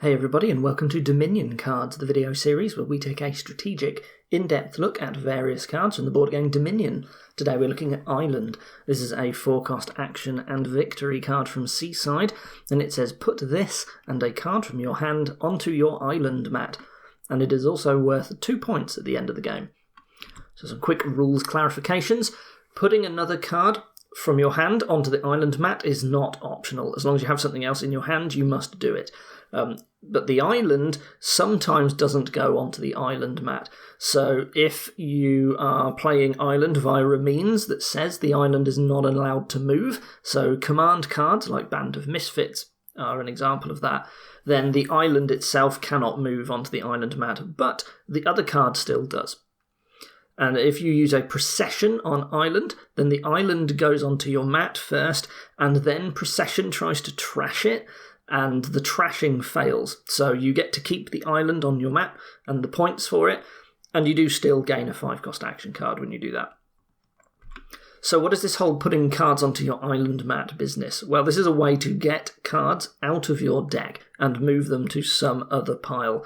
Hey everybody, and welcome to Dominion Cards, the video series where we take a strategic, in-depth look at various cards from the board game Dominion. Today we're looking at Island. This is a forecast action and victory card from Seaside, and it says put this and a card from your hand onto your island mat, and it is also worth 2 points at the end of the game. So some quick rules clarifications. Putting another card from your hand onto the island mat is not optional. As long as you have something else in your hand, you must do it. But the island sometimes doesn't go onto the island mat. So if you are playing island via a means that says the island is not allowed to move, so command cards like Band of Misfits are an example of that, then the island itself cannot move onto the island mat, but the other card still does. And if you use a procession on island, then the island goes onto your mat first, and then procession tries to trash it, and the trashing fails. So you get to keep the island on your map and the points for it, and you do still gain a 5-cost action card when you do that. So what is this whole putting cards onto your island mat business? Well, this is a way to get cards out of your deck and move them to some other pile.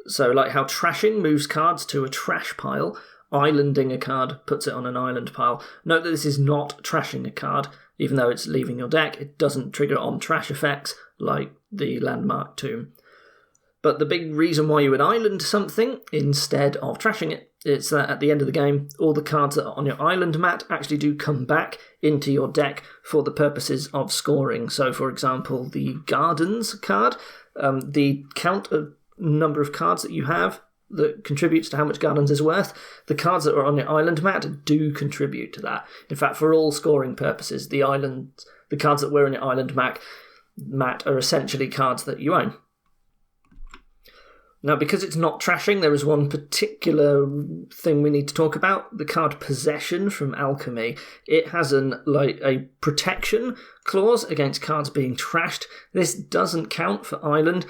So like how trashing moves cards to a trash pile, islanding a card puts it on an island pile. Note that this is not trashing a card. Even though it's leaving your deck, it doesn't trigger on trash effects like the Landmark Tomb. But the big reason why you would island something instead of trashing it is that at the end of the game, all the cards that are on your island mat actually do come back into your deck for the purposes of scoring. So, for example, the Gardens card, the count of number of cards that you have that contributes to how much Gardens is worth, the cards that are on your island mat do contribute to that. In fact, for all scoring purposes, the cards that were on your island mat are essentially cards that you own. Now, because it's not trashing, there is one particular thing we need to talk about, the card Possession from Alchemy. It has a protection clause against cards being trashed. This doesn't count for island.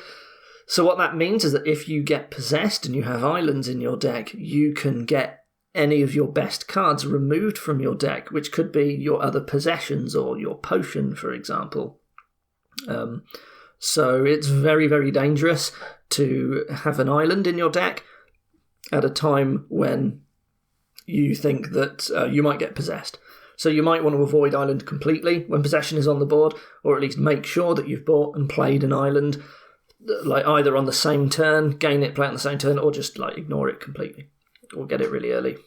So what that means is that if you get possessed and you have islands in your deck, you can get any of your best cards removed from your deck, which could be your other possessions or your potion, for example. So it's very, very dangerous to have an island in your deck at a time when you think that you might get possessed. So you might want to avoid island completely when possession is on the board, or at least make sure that you've bought and played an island like either on the same turn, gain it, play it on the same turn, or just like ignore it completely, or get it really early.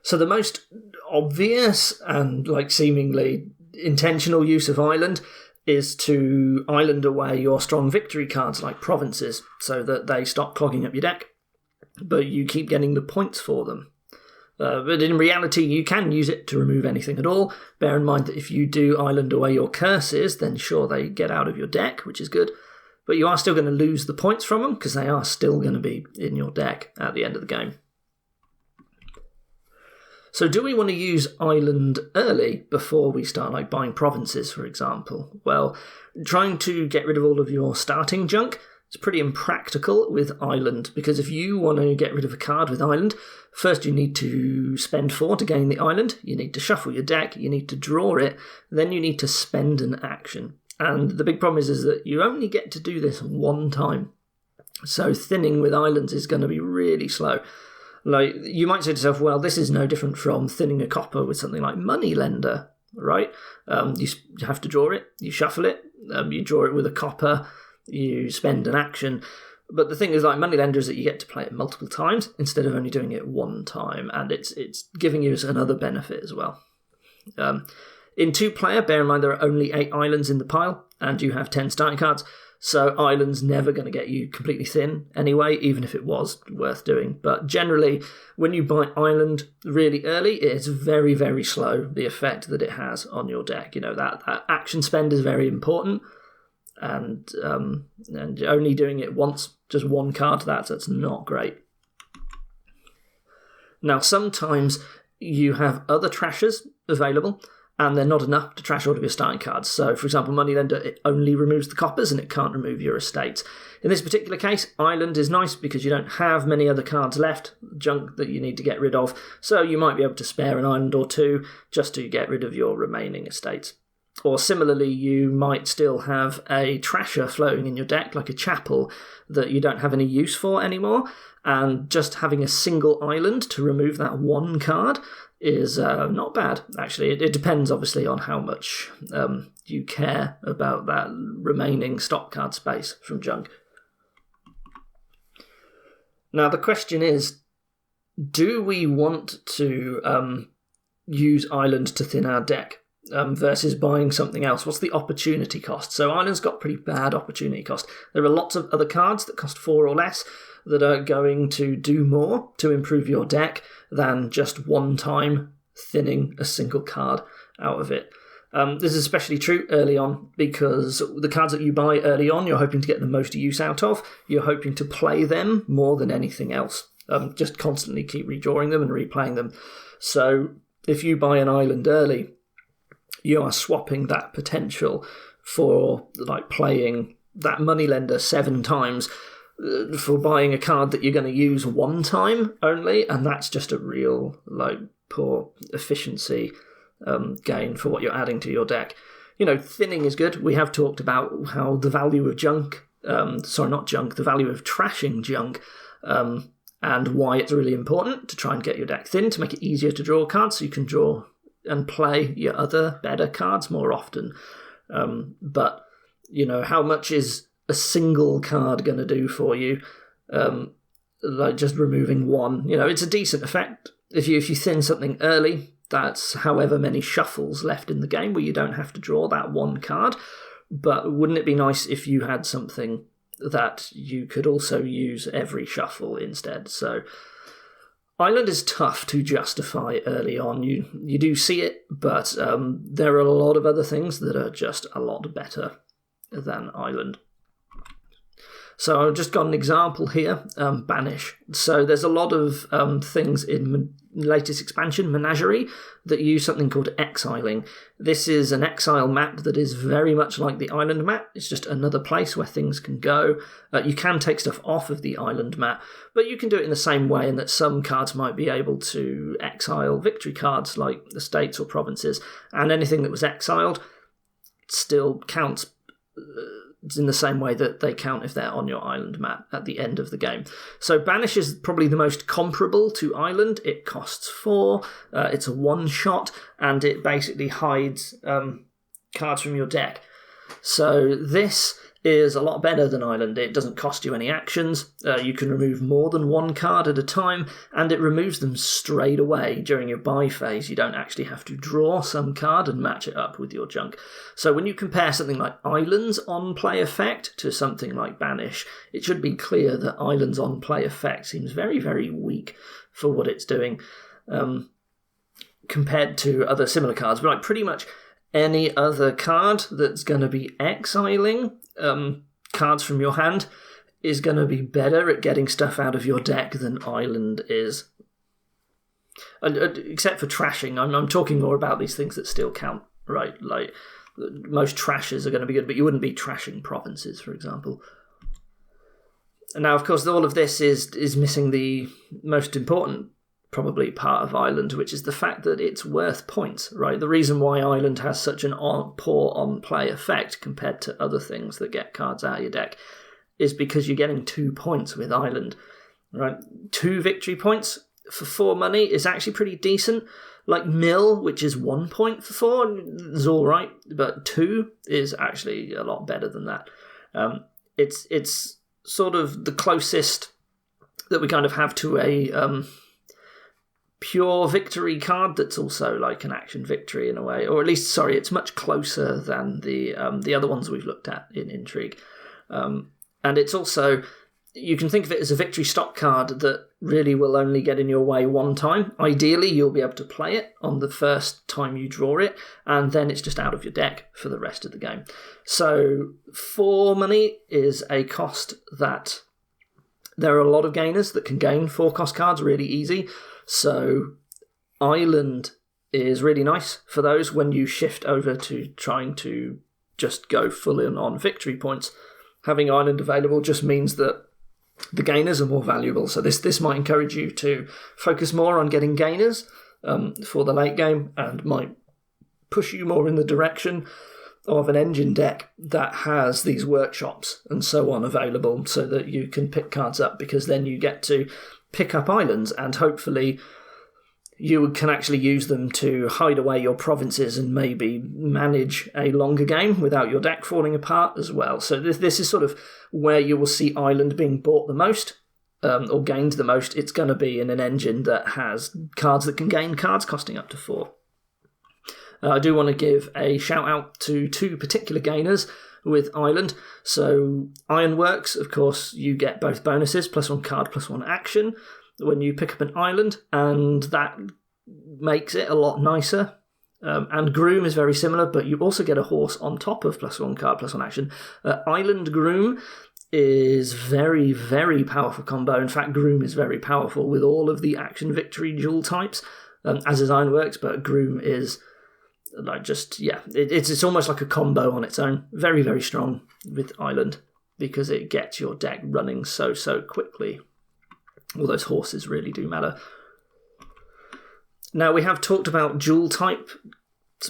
So the most obvious and like seemingly intentional use of island is to island away your strong victory cards like provinces, so that they stop clogging up your deck, but you keep getting the points for them. But in reality, you can use it to remove anything at all. Bear in mind that if you do island away your curses, then sure, they get out of your deck, which is good. But you are still going to lose the points from them, because they are still going to be in your deck at the end of the game. So do we want to use island early before we start like buying provinces, for example? Well, trying to get rid of all of your starting junk, it's pretty impractical with island, because if you want to get rid of a card with island, first you need to spend 4 to gain the island, you need to shuffle your deck, you need to draw it, then you need to spend an action. And the big problem is that you only get to do this one time. So thinning with islands is going to be really slow. Like, you might say to yourself, well, this is no different from thinning a copper with something like Moneylender, right? You have to draw it, you shuffle it, you draw it with a copper, you spend an action. But the thing is, like Moneylender, is that you get to play it multiple times instead of only doing it one time, and it's giving you another benefit as well. In 2-player, bear in mind there are only 8 islands in the pile, and you have 10 starting cards, so island's never going to get you completely thin anyway, even if it was worth doing. But generally, when you buy island really early, it's very, very slow, the effect that it has on your deck. You know, that action spend is very important, and only doing it once, just one card, that's not great. Now, sometimes you have other trashers available, and they're not enough to trash all of your starting cards. So, for example, Moneylender, it only removes the coppers and it can't remove your estates. In this particular case, Island is nice because you don't have many other cards left, junk that you need to get rid of, so you might be able to spare an island or two just to get rid of your remaining estates. Or similarly, you might still have a trasher floating in your deck, like a chapel, that you don't have any use for anymore, and just having a single island to remove that one card is not bad, actually. It depends, obviously, on how much you care about that remaining stock card space from junk. Now, the question is, do we want to use island to thin our deck versus buying something else? What's the opportunity cost? So island's got pretty bad opportunity cost. There are lots of other cards that cost 4 or less that are going to do more to improve your deck than just one time thinning a single card out of it. This is especially true early on, because the cards that you buy early on, you're hoping to get the most use out of. You're hoping to play them more than anything else. Just constantly keep redrawing them and replaying them. So if you buy an island early, you are swapping that potential for like playing that moneylender 7 times for buying a card that you're going to use one time only, and that's just a real poor efficiency gain for what you're adding to your deck. Thinning is good. We have talked about how the value of junk, the value of trashing junk, and why it's really important to try and get your deck thin to make it easier to draw cards so you can draw and play your other better cards more often. But how much is a single card going to do for you? Just removing one, it's a decent effect. If you thin something early, that's however many shuffles left in the game where you don't have to draw that one card. But wouldn't it be nice if you had something that you could also use every shuffle instead? So island is tough to justify early on. You do see it, but there are a lot of other things that are just a lot better than island. So I've just got an example here, Banish. So there's a lot of things in latest expansion, Menagerie, that use something called exiling. This is an exile map that is very much like the island map. It's just another place where things can go. You can take stuff off of the island map, but you can do it in the same way in that some cards might be able to exile victory cards like the states or provinces, and anything that was exiled still counts in the same way that they count if they're on your island map at the end of the game. So Banish is probably the most comparable to island. It costs 4, it's a one-shot, and it basically hides cards from your deck. So this is a lot better than island. It doesn't cost you any actions. You can remove more than one card at a time, and it removes them straight away during your buy phase. You don't actually have to draw some card and match it up with your junk. So when you compare something like Island's on-play effect to something like Banish, it should be clear that Island's on-play effect seems very, very weak for what it's doing compared to other similar cards. But pretty much any other card that's going to be exiling cards from your hand is going to be better at getting stuff out of your deck than island is. Except for trashing. I'm talking more about these things that still count, right? Like, most trashes are going to be good, but you wouldn't be trashing provinces, for example. And now, of course, all of this is missing the most important probably part of island, which is the fact that it's worth points, right? The reason why island has such an poor on-play effect compared to other things that get cards out of your deck is because you're getting 2 points with island, right? 2 victory points for 4 money is actually pretty decent. Like Mill, which is 1 point for 4, is all right, but 2 is actually a lot better than that. It's sort of the closest that we kind of have to a pure victory card that's also like an action victory in a way, or at least, it's much closer than the other ones we've looked at in Intrigue. And it's also, you can think of it as a victory stock card that really will only get in your way one time. Ideally, you'll be able to play it on the first time you draw it, and then it's just out of your deck for the rest of the game. So 4 money is a cost that there are a lot of gainers that can gain 4-cost cards really easy. So island is really nice for those when you shift over to trying to just go full in on victory points. Having island available just means that the gainers are more valuable. So this might encourage you to focus more on getting gainers for the late game, and might push you more in the direction of an engine deck that has these workshops and so on available, so that you can pick cards up, because then you get to pick up islands and hopefully you can actually use them to hide away your provinces and maybe manage a longer game without your deck falling apart as well. So this is sort of where you will see island being bought the most, or gained the most. It's going to be in an engine that has cards that can gain cards costing up to 4. I do want to give a shout out to 2 particular gainers with Island. So Ironworks, of course, you get both bonuses, +1 card, +1 action, when you pick up an island, and that makes it a lot nicer. And Groom is very similar, but you also get a horse on top of +1 card, +1 action. Island Groom is very, very powerful combo. In fact, Groom is very powerful with all of the action victory dual types, as is Ironworks, but Groom is it's almost like a combo on its own. Very, very strong with Island, because it gets your deck running so quickly. All those horses really do matter. Now, we have talked about dual type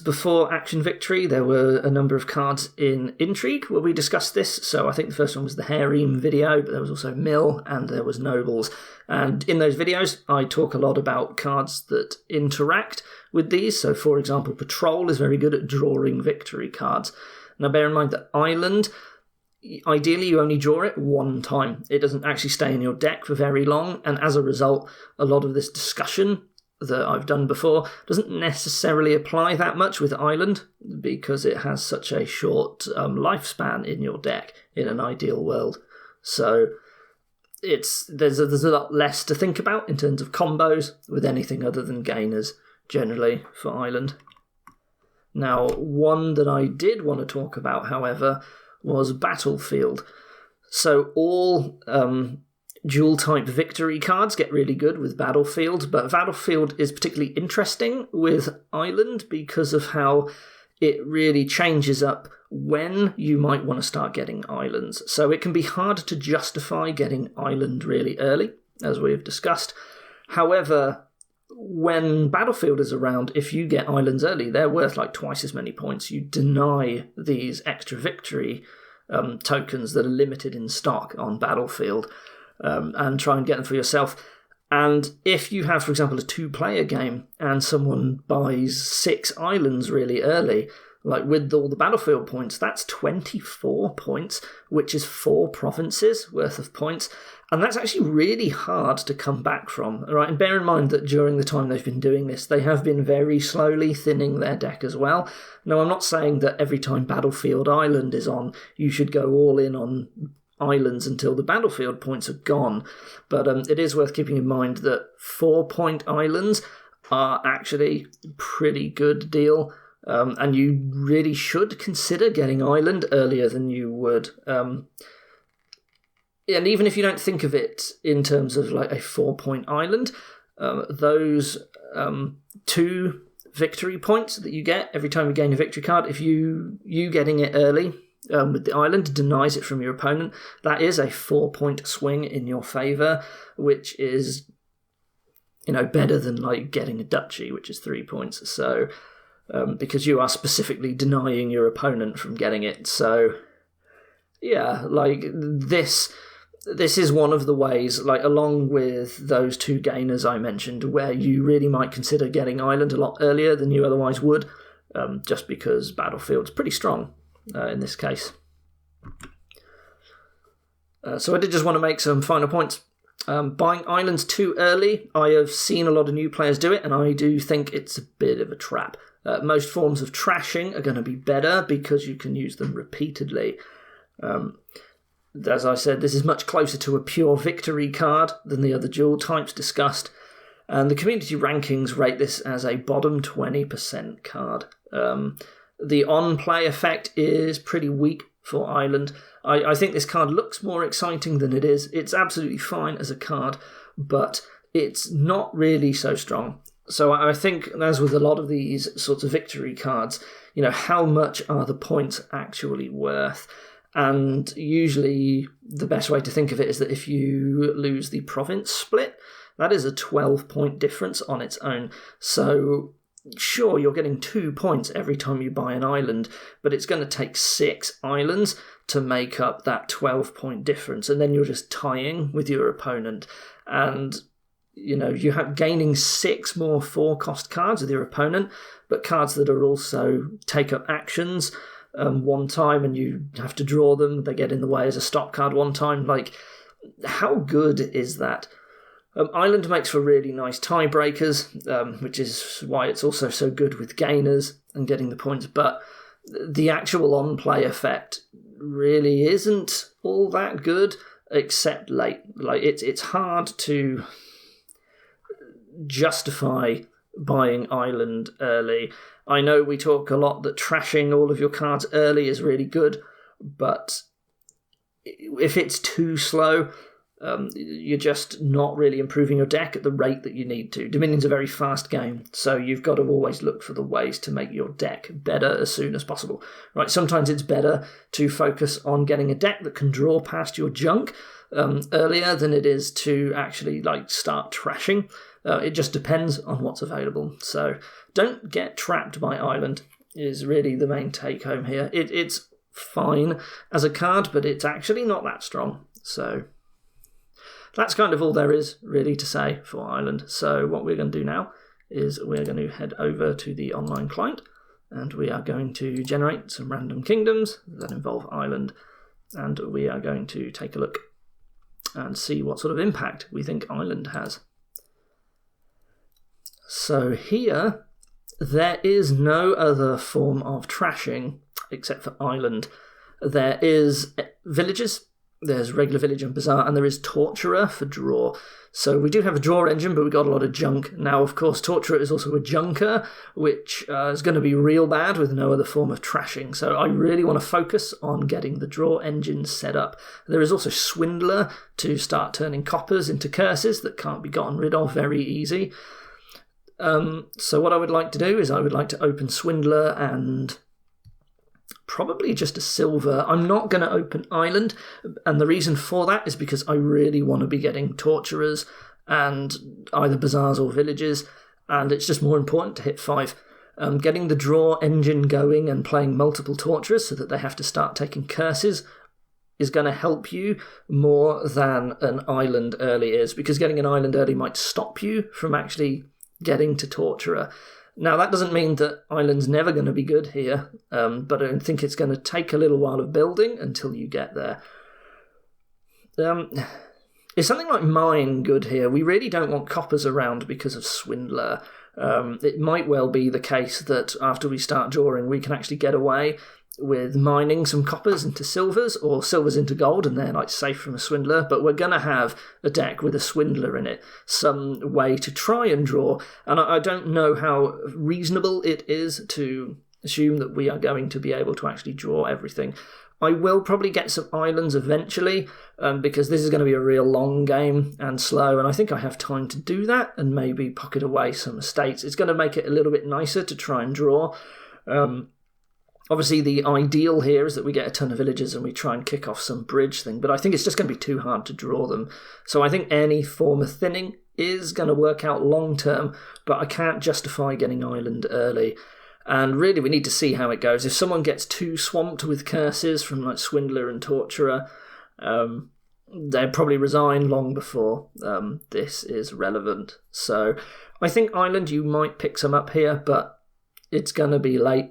before Action Victory. There were a number of cards in Intrigue where we discussed this. So I think the first one was the Harem video, but there was also Mill and there was Nobles. And in those videos, I talk a lot about cards that interact with these. So, for example, Patrol is very good at drawing victory cards. Now, bear in mind that Island, ideally you only draw it one time. It doesn't actually stay in your deck for very long, and as a result, a lot of this discussion that I've done before doesn't necessarily apply that much with Island, because it has such a short lifespan in your deck in an ideal world. So there's a lot less to think about in terms of combos with anything other than gainers generally for Island. Now, one that I did want to talk about, however, was Battlefield. So all dual type victory cards get really good with Battlefield, but Battlefield is particularly interesting with Island because of how it really changes up when you might want to start getting islands. So it can be hard to justify getting Island really early, as we've discussed. However, when Battlefield is around, if you get islands early, they're worth like twice as many points. You deny these extra victory tokens that are limited in stock on Battlefield, and try and get them for yourself. And if you have, for example, a 2-player game and someone buys 6 islands really early, like with all the Battlefield points, that's 24 points, which is 4 provinces worth of points. And that's actually really hard to come back from, right? And bear in mind that during the time they've been doing this, they have been very slowly thinning their deck as well. Now, I'm not saying that every time Battlefield Island is on, you should go all in on islands until the Battlefield points are gone. But it is worth keeping in mind that 4-point islands are actually a pretty good deal. And you really should consider getting Island earlier than you would. And even if you don't think of it in terms of like a 4-point island, those 2 victory points that you get every time you gain a victory card, if you getting it early with the island denies it from your opponent, that is a 4-point swing in your favour, which is, better than like getting a duchy, which is 3 points. So because you are specifically denying your opponent from getting it. So yeah, like this is one of the ways, like along with those 2 gainers I mentioned, where you really might consider getting Island a lot earlier than you otherwise would, just because Battlefield's pretty strong in this case. So I did just want to make some final points. Buying islands too early, I have seen a lot of new players do it, and I do think it's a bit of a trap. Most forms of trashing are going to be better because you can use them repeatedly. As I said, this is much closer to a pure victory card than the other dual types discussed, and the community rankings rate this as a bottom 20% card. The on-play effect is pretty weak for Island. I think this card looks more exciting than it is. It's absolutely fine as a card, but it's not really so strong. So I think, as with a lot of these sorts of victory cards, how much are the points actually worth? And usually the best way to think of it is that if you lose the province split, that is a 12-point difference on its own. So sure, you're getting 2 points every time you buy an island, but it's going to take 6 islands to make up that 12-point difference, and then you're just tying with your opponent. And you have gaining 6 more 4-cost cards with your opponent, but cards that are also take up actions one time and you have to draw them. They get in the way as a stop card one time. Like, how good is that? Island makes for really nice tiebreakers, which is why it's also so good with gainers and getting the points, but the actual on-play effect really isn't all that good, except late. Like, it's hard to justify buying Island early. I know we talk a lot that trashing all of your cards early is really good, but if it's too slow, you're just not really improving your deck at the rate that you need to. Dominion's a very fast game, so you've got to always look for the ways to make your deck better as soon as possible. Right? Sometimes it's better to focus on getting a deck that can draw past your junk earlier than it is to actually start trashing. It just depends on what's available. So don't get trapped by Island is really the main take home here. It's fine as a card, but it's actually not that strong. So that's kind of all there is really to say for Island. So what we're going to do now is we're going to head over to the online client and we are going to generate some random kingdoms that involve Island, and we are going to take a look and see what sort of impact we think Island has. So here, there is no other form of trashing except for Island. There is villages, there's regular village and bazaar, and there is Torturer for draw. So we do have a draw engine, but we've got a lot of junk. Now, of course, Torturer is also a junker, which is going to be real bad with no other form of trashing. So I really want to focus on getting the draw engine set up. There is also Swindler to start turning coppers into curses that can't be gotten rid of very easy. So what I would like to do is I would like to open Swindler and probably just a silver. I'm not going to open Island, and the reason for that is because I really want to be getting Torturers and either bazaars or villages, and it's just more important to hit 5. Getting the draw engine going and playing multiple Torturers so that they have to start taking curses is going to help you more than an Island early is, because getting an Island early might stop you from actually getting to Torturer. Now, that doesn't mean that Island's never going to be good here, but I think it's going to take a little while of building until you get there. Is something like Mine good here? We really don't want coppers around because of Swindler. It might well be the case that after we start drawing, we can actually get away with mining some coppers into silvers or silvers into gold, and they're safe from a Swindler, but we're going to have a deck with a Swindler in it, some way to try and draw, and I don't know how reasonable it is to assume that we are going to be able to actually draw everything. I will probably get some islands eventually, because this is going to be a real long game and slow, and I think I have time to do that and maybe pocket away some estates. It's going to make it a little bit nicer to try and draw. Obviously, the ideal here is that we get a ton of villages and we try and kick off some bridge thing, but I think it's just going to be too hard to draw them. So I think any form of thinning is going to work out long term, but I can't justify getting Island early. And really, we need to see how it goes. If someone gets too swamped with curses from Swindler and Torturer, they'd probably resign long before this is relevant. So I think Island, you might pick some up here, but it's going to be late.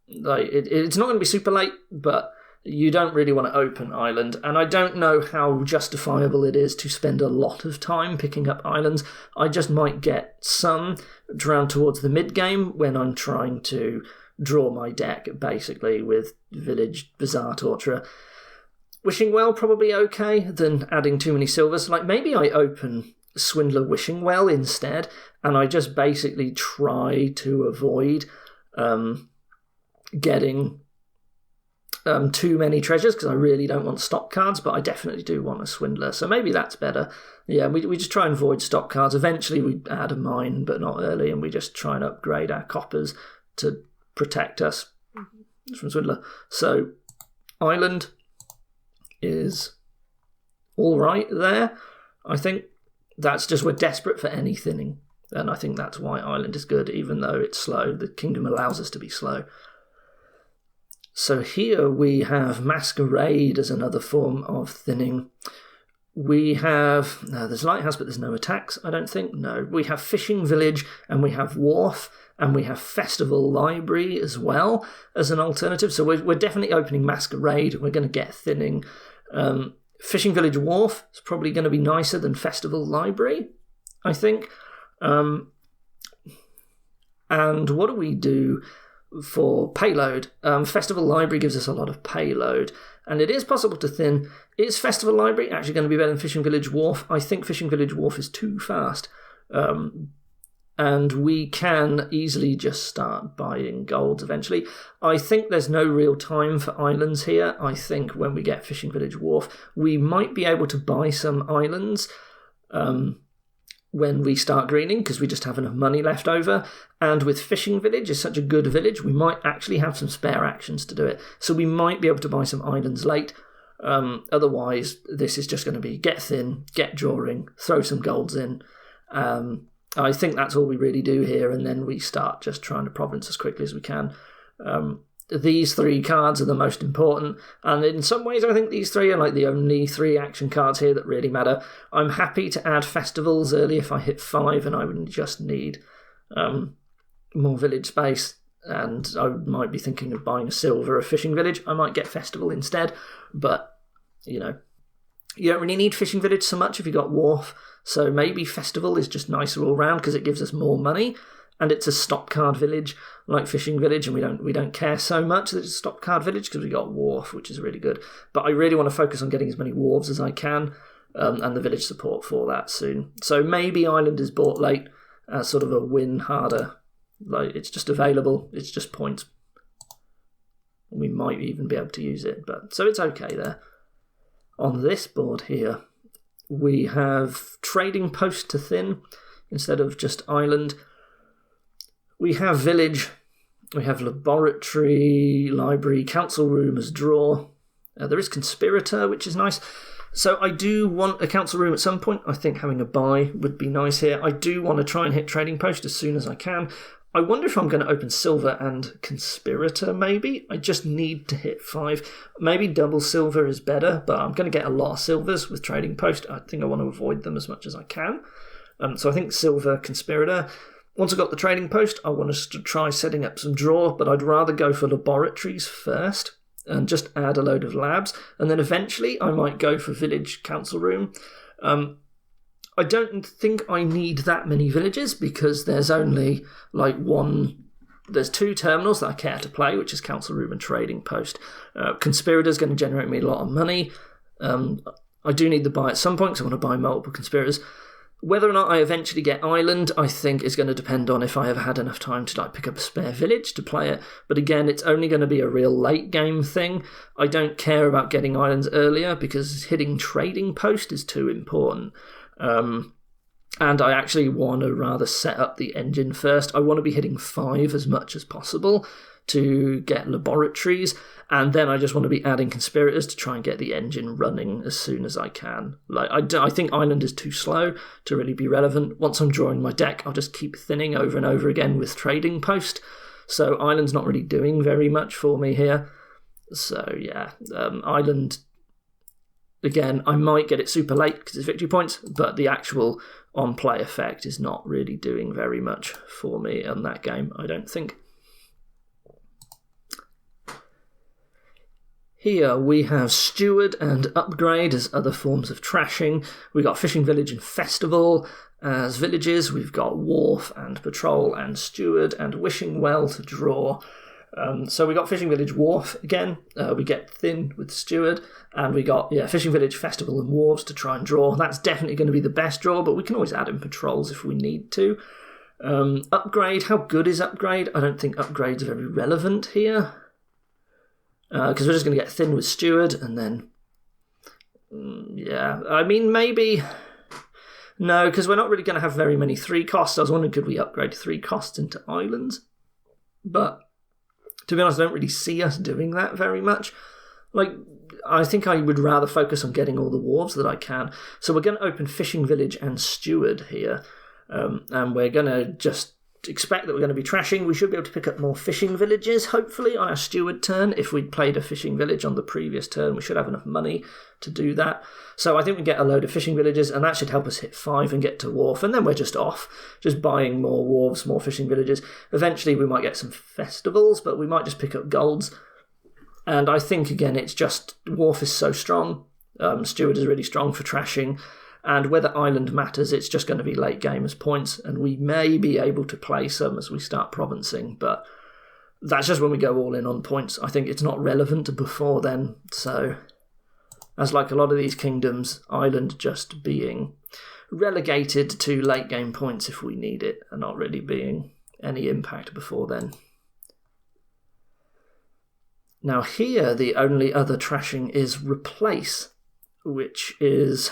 It's not going to be super late, but you don't really want to open Island, and I don't know how justifiable it is to spend a lot of time picking up islands. I just might get some around towards the mid-game when I'm trying to draw my deck, basically, with Village, Bazaar, Torturer. Wishing Well, probably okay, than adding too many silvers. Maybe I open Swindler Wishing Well instead, and I just basically try to avoid getting too many treasures, because I really don't want stock cards, but I definitely do want a Swindler, so maybe that's better. Yeah, we just try and avoid stock cards. Eventually we add a mine, but not early, and we just try and upgrade our coppers to protect us from Swindler. So Island is all right there. I think that's just, we're desperate for any thinning. And I think that's why Island is good, even though it's slow. The kingdom allows us to be slow. So here we have Masquerade as another form of thinning. We have... No, there's Lighthouse, but there's no attacks, I don't think. No. We have Fishing Village, and we have Wharf, and we have Festival Library as well as an alternative. So we're definitely opening Masquerade. We're going to get thinning. Fishing Village Wharf is probably going to be nicer than Festival Library, I think. And what do we do for payload? Festival Library gives us a lot of payload, and it is possible to thin. Is Festival Library actually going to be better than Fishing Village Wharf? I think Fishing Village Wharf is too fast. And we can easily just start buying golds eventually. I think there's no real time for islands here. I think when we get Fishing Village Wharf, we might be able to buy some islands when we start greening, because we just have enough money left over. And with Fishing Village is such a good village, we might actually have some spare actions to do it. So we might be able to buy some islands late. Otherwise, this is just going to be get thin, get drawing, throw some golds in. I think that's all we really do here, and then we start just trying to province as quickly as we can. These 3 cards are the most important, and in some ways I think these 3 are like the only 3 action cards here that really matter. I'm happy to add festivals early if I hit 5 and I would just need more village space, and I might be thinking of buying a silver or a fishing village. I might get festival instead, but you don't really need fishing village so much if you got wharf. So maybe Festival is just nicer all round because it gives us more money, and it's a stop card village like Fishing Village, and we don't care so much that it's a stop card village because we got Wharf, which is really good. But I really want to focus on getting as many wharves as I can, and the village support for that soon. So maybe Island is bought late as sort of a win harder. Like it's just available, it's just points. We might even be able to use it, but so it's okay there. On this board here, we have Trading Post to thin instead of just Island. We have Village, we have Laboratory, Library, Council Room as draw. There is Conspirator, which is nice. So I do want a Council Room at some point. I think having a buy would be nice here. I do want to try and hit Trading Post as soon as I can. I wonder if I'm going to open Silver and Conspirator, maybe. I just need to hit 5. Maybe double Silver is better, but I'm going to get a lot of Silvers with Trading Post. I think I want to avoid them as much as I can. So I think Silver, Conspirator. Once I've got the Trading Post, I want us to try setting up some draw, but I'd rather go for Laboratories first and just add a load of labs. And then eventually I might go for Village, Council Room. I don't think I need that many villages because there's only there's 2 terminals that I care to play, which is Council Room and Trading Post. Conspirator's going to generate me a lot of money. I do need the buy at some point because I want to buy multiple Conspirators. Whether or not I eventually get Island, I think is going to depend on if I ever had enough time to pick up a spare village to play it. But again, it's only going to be a real late game thing. I don't care about getting islands earlier because hitting Trading Post is too important. And I actually want to rather set up the engine first. I want to be hitting 5 as much as possible to get Laboratories, and then I just want to be adding Conspirators to try and get the engine running as soon as I can. I think Island is too slow to really be relevant. Once I'm drawing my deck, I'll just keep thinning over and over again with Trading Post. So Island's not really doing very much for me here. So yeah, Island... Again, I might get it super late because it's victory points, but the actual on-play effect is not really doing very much for me in that game, I don't think. Here we have Steward and Upgrade as other forms of trashing. We've got Fishing Village and Festival as villages. We've got Wharf and Patrol and Steward and Wishing Well to draw. So we got Fishing Village Wharf again. We get Thin with Steward, and we got Fishing Village Festival and Wharves to try and draw. That's definitely going to be the best draw, but we can always add in patrols if we need to. Upgrade, how good is Upgrade? I don't think Upgrade's very relevant here, because we're just going to get Thin with Steward, and then maybe no, because we're not really going to have very many 3 costs. I was wondering, could we upgrade 3 costs into islands? But to be honest, I don't really see us doing that very much. I think I would rather focus on getting all the wharves that I can. So we're going to open Fishing Village and Steward here. and we're going to just expect that we're going to be trashing. We should be able to pick up more fishing villages, hopefully, on our steward turn. If we'd played a fishing village on the previous turn, we should have enough money to do that. So I think we get a load of fishing villages, and that should help us hit 5 and get to wharf, and then we're just off, just buying more wharves, more fishing villages. Eventually we might get some festivals, but we might just pick up golds. And I think, again, it's just wharf is so strong, steward is really strong for trashing, and whether island matters, it's just going to be late game as points, and we may be able to play some as we start provincing, but that's just when we go all in on points. I think it's not relevant before then, so as like a lot of these kingdoms, island just being relegated to late game points if we need it, and not really being any impact before then. Now here, the only other trashing is replace, which is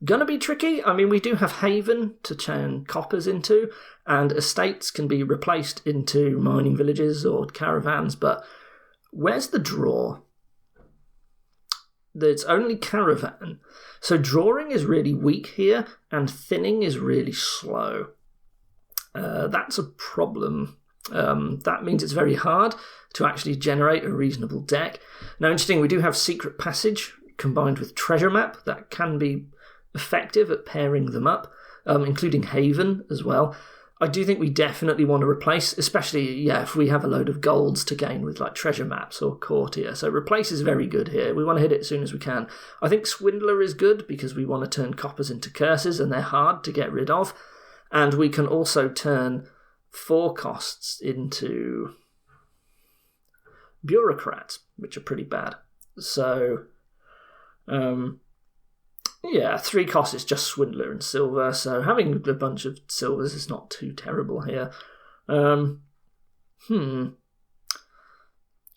going to be tricky. I mean, we do have Haven to turn coppers into, and estates can be replaced into mining villages or caravans, but where's the draw? There's only caravan. So drawing is really weak here, and thinning is really slow. That's a problem. That means it's very hard to actually generate a reasonable deck. Now, interesting, we do have Secret Passage combined with Treasure Map that can be effective at pairing them up, including Haven as well. I do think we definitely want to replace, especially if we have a load of golds to gain with like treasure maps or courtier. So replace is very good here. We want to hit it as soon as we can. I think Swindler is good because we want to turn coppers into curses, and they're hard to get rid of. And we can also turn 4 costs into bureaucrats, which are pretty bad. So 3 costs is just Swindler and Silver, so having a bunch of Silvers is not too terrible here.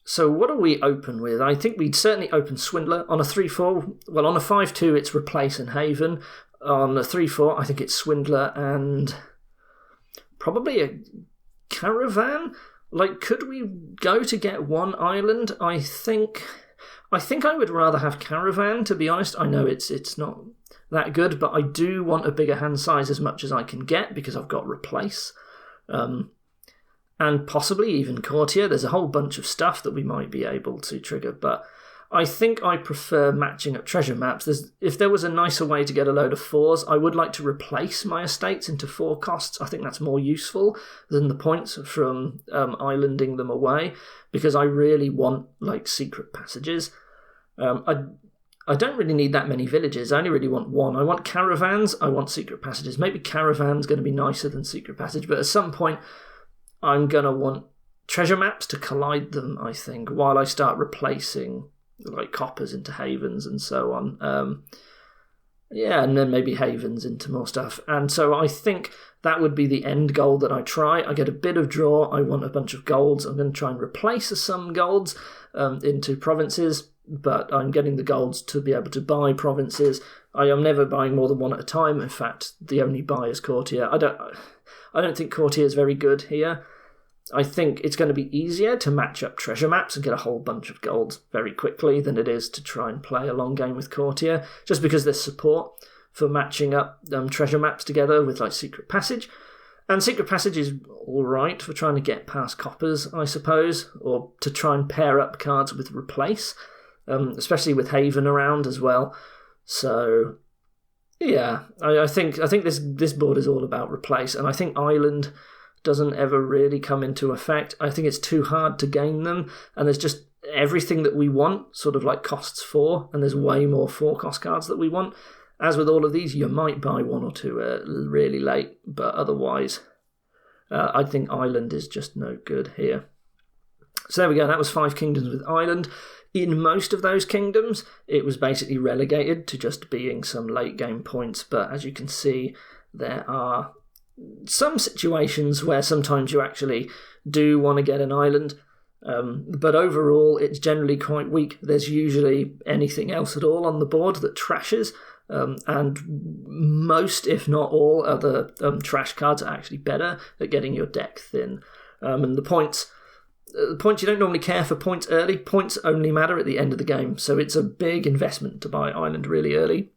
So what do we open with? I think we'd certainly open Swindler. On a 3-4, well, on a 5-2 it's Replace and Haven. On a 3-4 I think it's Swindler and probably a Caravan. Like, could we go to get 1 island? I think I would rather have Caravan, to be honest. I know it's not that good, but I do want a bigger hand size as much as I can get because I've got Replace. And possibly even Courtier. There's a whole bunch of stuff that we might be able to trigger, but I think I prefer matching up treasure maps. If there was a nicer way to get a load of 4s, I would like to replace my estates into 4 costs. I think that's more useful than the points from islanding them away, because I really want like secret passages. I don't really need that many villages. I only really want 1. I want caravans, I want secret passages. Maybe caravan's going to be nicer than secret passage, but at some point I'm going to want treasure maps to collide them, I think, while I start replacing like coppers into havens and so on. And then maybe havens into more stuff. And so I think that would be the end goal that I try. I get a bit of draw. I want a bunch of golds. I'm going to try and replace some golds into provinces, but I'm getting the golds to be able to buy provinces. I am never buying more than 1 at a time. In fact, the only buy is Courtier. I don't think Courtier is very good here. I think it's going to be easier to match up treasure maps and get a whole bunch of golds very quickly than it is to try and play a long game with Courtier, just because there's support for matching up treasure maps together with like Secret Passage. And Secret Passage is alright for trying to get past coppers, I suppose, or to try and pair up cards with Replace, especially with Haven around as well. So I think this board is all about Replace, and I think Island doesn't ever really come into effect. I think it's too hard to gain them, and there's just everything that we want sort of like costs 4, and there's way more 4 cost cards that we want. As with all of these, you might buy 1 or 2 really late, but otherwise I think Island is just no good here. So there we go, that was 5 kingdoms with Island. In most of those kingdoms, it was basically relegated to just being some late game points, but as you can see, there are some situations where sometimes you actually do want to get an island, but overall it's generally quite weak. There's usually anything else at all on the board that trashes, and most, if not all, other trash cards are actually better at getting your deck thin. And the points you don't normally care for points early. Points only matter at the end of the game, so it's a big investment to buy Island really early.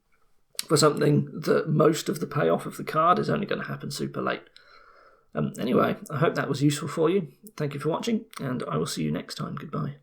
for something that most of the payoff of the card is only going to happen super late. Anyway, I hope that was useful for you. Thank you for watching, and I will see you next time. Goodbye.